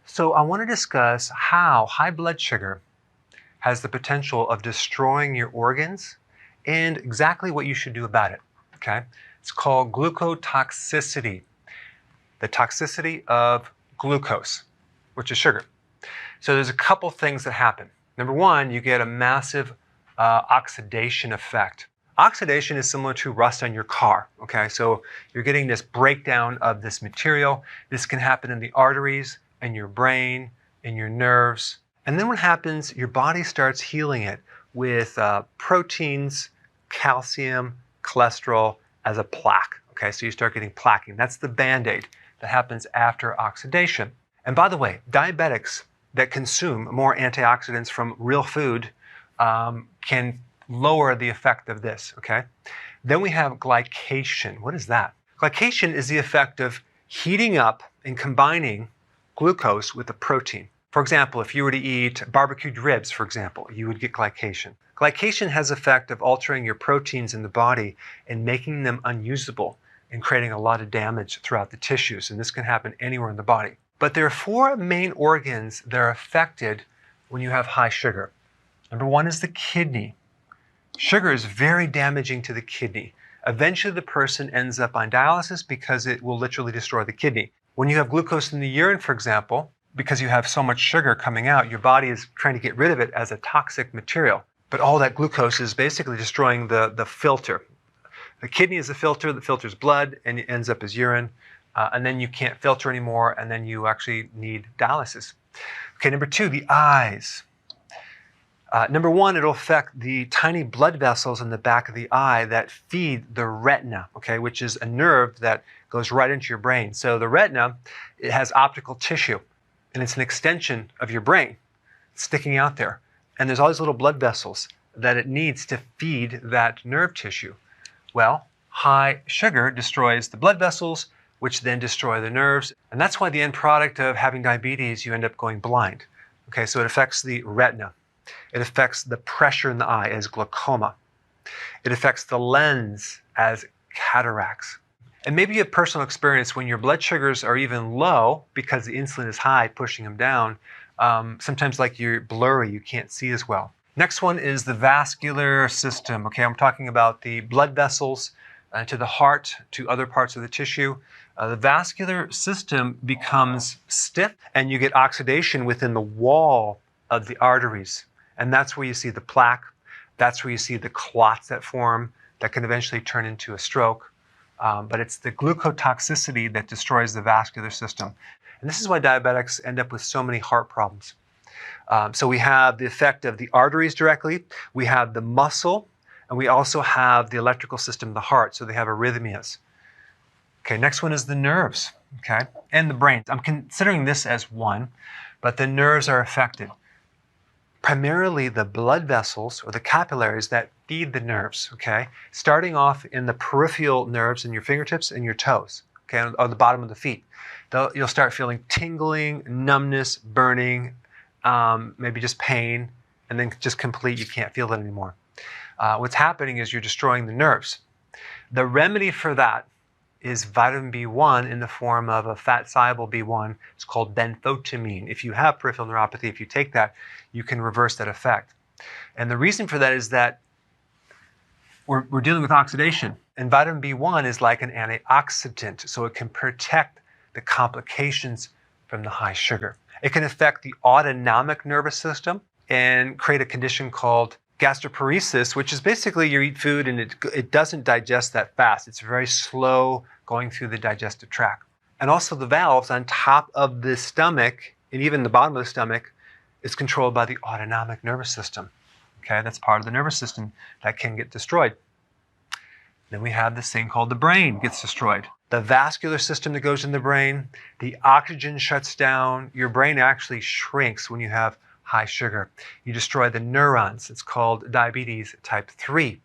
So I want to discuss how high blood sugar has the potential of destroying your organs and exactly what you should do about it, okay? It's called glucotoxicity, the toxicity of glucose, which is sugar. So there's a couple things that happen. Number one, you get a massive oxidation effect. Oxidation is similar to rust on your car, okay? So you're getting this breakdown of this material. This can happen in the arteries, in your brain, in your nerves. And then what happens, your body starts healing it with proteins, calcium, cholesterol as a plaque, okay? So you start getting plaquing. That's the Band-Aid that happens after oxidation. And by the way, diabetics that consume more antioxidants from real food can lower the effect of this, okay? Then we have glycation. What is that? Glycation is the effect of heating up and combining glucose with a protein. For example, if you were to eat barbecued ribs, for example, you would get glycation. Glycation has the effect of altering your proteins in the body and making them unusable and creating a lot of damage throughout the tissues. And this can happen anywhere in the body. But there are four main organs that are affected when you have high sugar. Number one is the kidney. Sugar is very damaging to the kidney. Eventually, the person ends up on dialysis because it will literally destroy the kidney. When you have glucose in the urine, for example, because you have so much sugar coming out, your body is trying to get rid of it as a toxic material. But all that glucose is basically destroying the filter. The kidney is the filter that filters blood and it ends up as urine. And then you can't filter anymore, and then you actually need dialysis. Okay, number two, the eyes. Number one, it'll affect the tiny blood vessels in the back of the eye that feed the retina, okay, which is a nerve that goes right into your brain. So the retina, it has optical tissue, and it's an extension of your brain sticking out there. And there's all these little blood vessels that it needs to feed that nerve tissue. Well, high sugar destroys the blood vessels, which then destroy the nerves. And that's why the end product of having diabetes, you end up going blind. Okay, so it affects the retina. It affects the pressure in the eye as glaucoma. It affects the lens as cataracts. And maybe you have personal experience when your blood sugars are even low because the insulin is high, pushing them down. Sometimes like you're blurry, you can't see as well. Next one is the vascular system. Okay, I'm talking about the blood vessels to the heart, to other parts of the tissue. The vascular system becomes stiff and you get oxidation within the wall of the arteries. And that's where you see the plaque. That's where you see the clots that form that can eventually turn into a stroke. But it's the glucotoxicity that destroys the vascular system. And this is why diabetics end up with so many heart problems. So we have the effect of the arteries directly. We have the muscle. And we also have the electrical system of the heart. So they have arrhythmias. Okay, next one is the nerves, okay, and the brain. I'm considering this as one, but the nerves are affected. Primarily the blood vessels or the capillaries that feed the nerves, okay, starting off in the peripheral nerves in your fingertips and your toes, okay, on the bottom of the feet. You'll start feeling tingling, numbness, burning, maybe just pain, and then just complete, you can't feel it anymore. What's happening is you're destroying the nerves. The remedy for that is vitamin B1 in the form of a fat-soluble B1. It's called benfotiamine. If you have peripheral neuropathy, if you take that, you can reverse that effect. And the reason for that is that we're dealing with oxidation. And vitamin B1 is like an antioxidant, so it can protect the complications from the high sugar. It can affect the autonomic nervous system and create a condition called gastroparesis, which is basically you eat food and it doesn't digest that fast. It's very slow going through the digestive tract. And also the valves on top of the stomach and even the bottom of the stomach is controlled by the autonomic nervous system. Okay, that's part of the nervous system that can get destroyed. Then we have this thing called the brain gets destroyed. The vascular system that goes in the brain, the oxygen shuts down. Your brain actually shrinks when you have high sugar. You destroy the neurons. It's called diabetes type 3.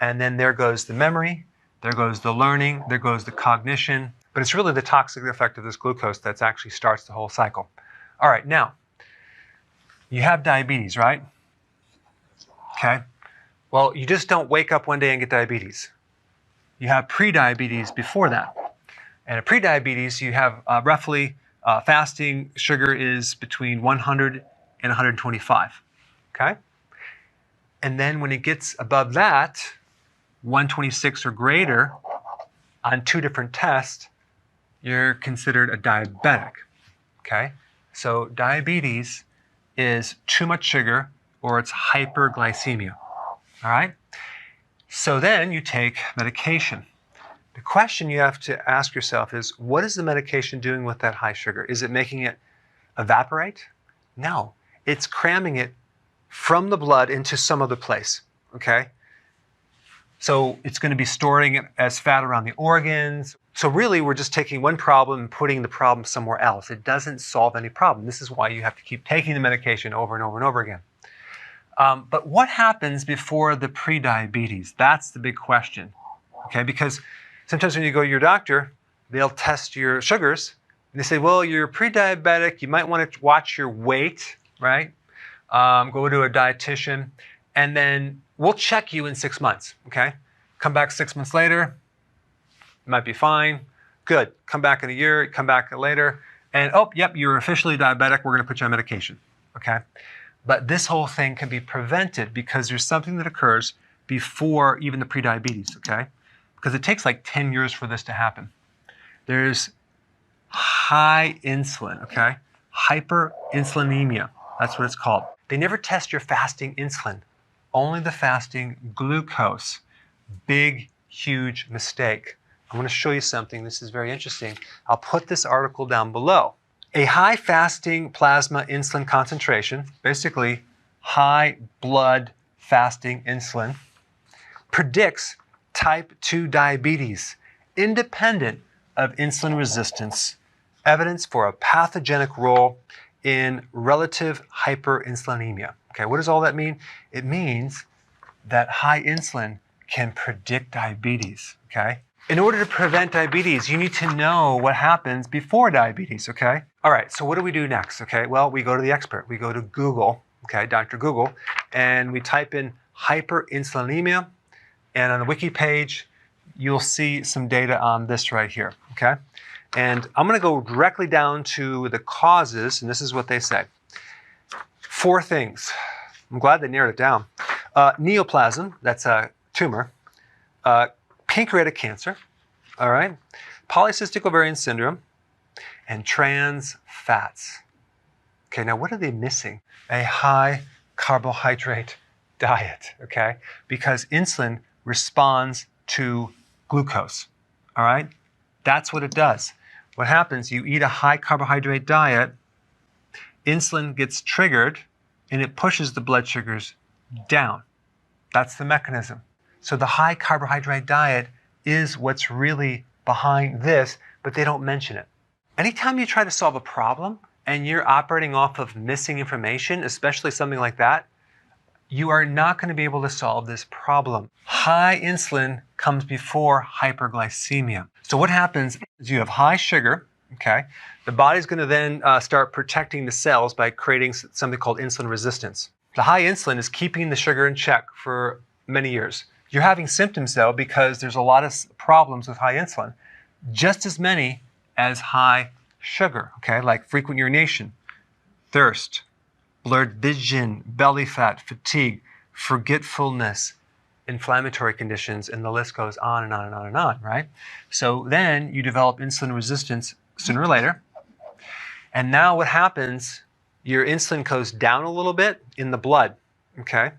And then there goes the memory, there goes the learning, there goes the cognition. But it's really the toxic effect of this glucose that actually starts the whole cycle. All right, now, you have diabetes, right? Okay. Well, you just don't wake up one day and get diabetes. You have pre-diabetes before that. And at pre-diabetes, you have roughly Fasting sugar is between 100 and 125, okay? And then when it gets above that, 126 or greater, on 2 different tests, you're considered a diabetic, okay? So diabetes is too much sugar or it's hyperglycemia, all right? So then you take medication. The question you have to ask yourself is, what is the medication doing with that high sugar? Is it making it evaporate? No, it's cramming it from the blood into some other place, okay? So it's going to be storing it as fat around the organs. So really, we're just taking one problem and putting the problem somewhere else. It doesn't solve any problem. This is why you have to keep taking the medication over and over and over again. But what happens before the prediabetes? That's the big question, okay? Because sometimes when you go to your doctor, they'll test your sugars, and they say, well, you're pre-diabetic, you might want to watch your weight, right? Go to a dietitian, and then we'll check you in 6 months, okay? Come back 6 months later, might be fine, good. Come back in a year, come back later, and oh, yep, you're officially diabetic, we're gonna put you on medication, okay? But this whole thing can be prevented because there's something that occurs before even the prediabetes, okay? Because it takes like 10 years for this to happen. There's high insulin, okay? Hyperinsulinemia, that's what it's called. They never test your fasting insulin, only the fasting glucose. Big, huge mistake. I'm going to show you something. This is very interesting. I'll put this article down below. A high fasting plasma insulin concentration, basically high blood fasting insulin, predicts type 2 diabetes, independent of insulin resistance, evidence for a pathogenic role in relative hyperinsulinemia. Okay, what does all that mean? It means that high insulin can predict diabetes, okay? In order to prevent diabetes, you need to know what happens before diabetes, okay? All right, so what do we do next, okay? Well, we go to the expert. We go to Google, okay, Dr. Google, and we type in hyperinsulinemia, and on the wiki page, you'll see some data on this right here, okay? And I'm going to go directly down to the causes, and this is what they say. 4 things. I'm glad they narrowed it down. Neoplasm, that's a tumor. Pancreatic cancer, all right? Polycystic ovarian syndrome, and trans fats. Okay, now what are they missing? A high carbohydrate diet, okay? Because insulin responds to glucose, all right? That's what it does. What happens, you eat a high carbohydrate diet, insulin gets triggered, and it pushes the blood sugars down. That's the mechanism. So the high carbohydrate diet is what's really behind this, but they don't mention it. Anytime you try to solve a problem and you're operating off of missing information, especially something like that, you are not going to be able to solve this problem. High insulin comes before hyperglycemia. So what happens is you have high sugar, okay? The body's going to then start protecting the cells by creating something called insulin resistance. The high insulin is keeping the sugar in check for many years. You're having symptoms though because there's a lot of problems with high insulin, just as many as high sugar, okay? Like frequent urination, thirst, blurred vision, belly fat, fatigue, forgetfulness, inflammatory conditions, and the list goes on and on and on and on, right? So then you develop insulin resistance sooner or later. And now what happens, your insulin goes down a little bit in the blood, okay?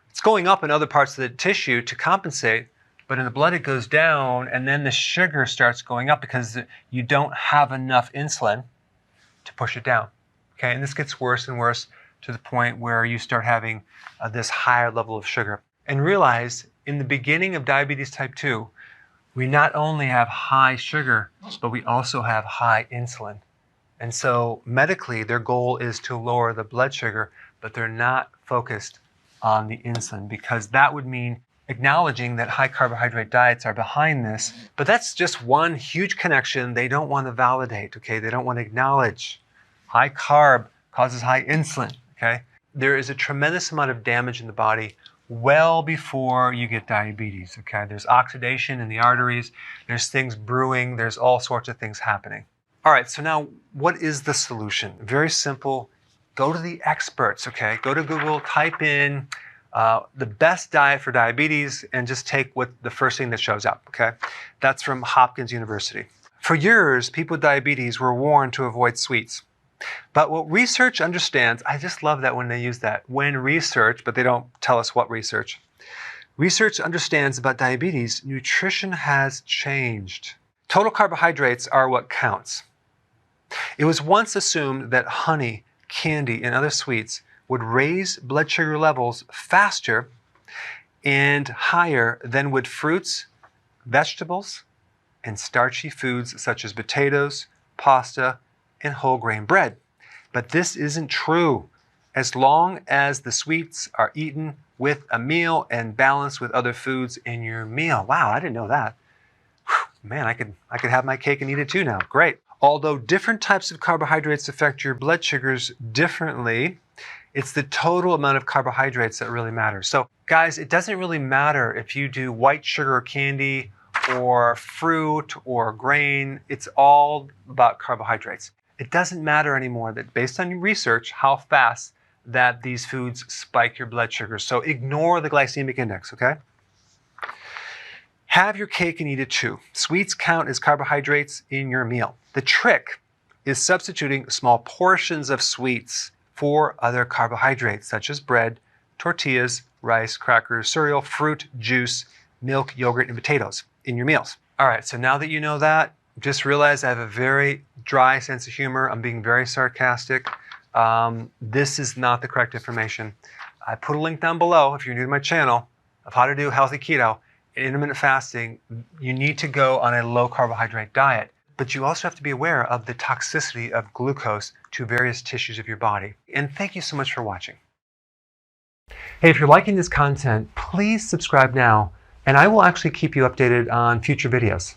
It's going up in other parts of the tissue to compensate, but in the blood it goes down, and then the sugar starts going up because you don't have enough insulin to push it down, okay? And this gets worse and worse to the point where you start having this higher level of sugar. And realize, in the beginning of diabetes type 2, we not only have high sugar, but we also have high insulin. And so medically, their goal is to lower the blood sugar, but they're not focused on the insulin because that would mean acknowledging that high carbohydrate diets are behind this. But that's just one huge connection they don't want to validate, okay? They don't want to acknowledge. High carb causes high insulin, okay? There is a tremendous amount of damage in the body well before you get diabetes, okay? There's oxidation in the arteries, there's things brewing, there's all sorts of things happening. All right, so now what is the solution? Very simple. Go to the experts, okay? Go to Google, type in the best diet for diabetes, and just take the first thing that shows up, okay? That's from Hopkins University. For years, people with diabetes were warned to avoid sweets. But what research understands, I just love that when they use that, when research, but they don't tell us what research. Research understands about diabetes, nutrition has changed. Total carbohydrates are what counts. It was once assumed that honey, candy, and other sweets would raise blood sugar levels faster and higher than would fruits, vegetables, and starchy foods such as potatoes, pasta, and whole grain bread. But this isn't true. As long as the sweets are eaten with a meal and balanced with other foods in your meal. Wow, I didn't know that. Whew, man, I could have my cake and eat it too now. Great. Although different types of carbohydrates affect your blood sugars differently, it's the total amount of carbohydrates that really matters. So guys, it doesn't really matter if you do white sugar candy or fruit or grain. It's all about carbohydrates. It doesn't matter anymore that based on your research how fast that these foods spike your blood sugar. So ignore the glycemic index, okay? Have your cake and eat it too. Sweets count as carbohydrates in your meal. The trick is substituting small portions of sweets for other carbohydrates such as bread, tortillas, rice, crackers, cereal, fruit, juice, milk, yogurt, and potatoes in your meals. All right, so now that you know that, just realize I have a very dry sense of humor. I'm being very sarcastic. This is not the correct information. I put a link down below if you're new to my channel of how to do healthy keto and intermittent fasting. You need to go on a low carbohydrate diet, but you also have to be aware of the toxicity of glucose to various tissues of your body. And thank you so much for watching. Hey, if you're liking this content, please subscribe now, and I will actually keep you updated on future videos.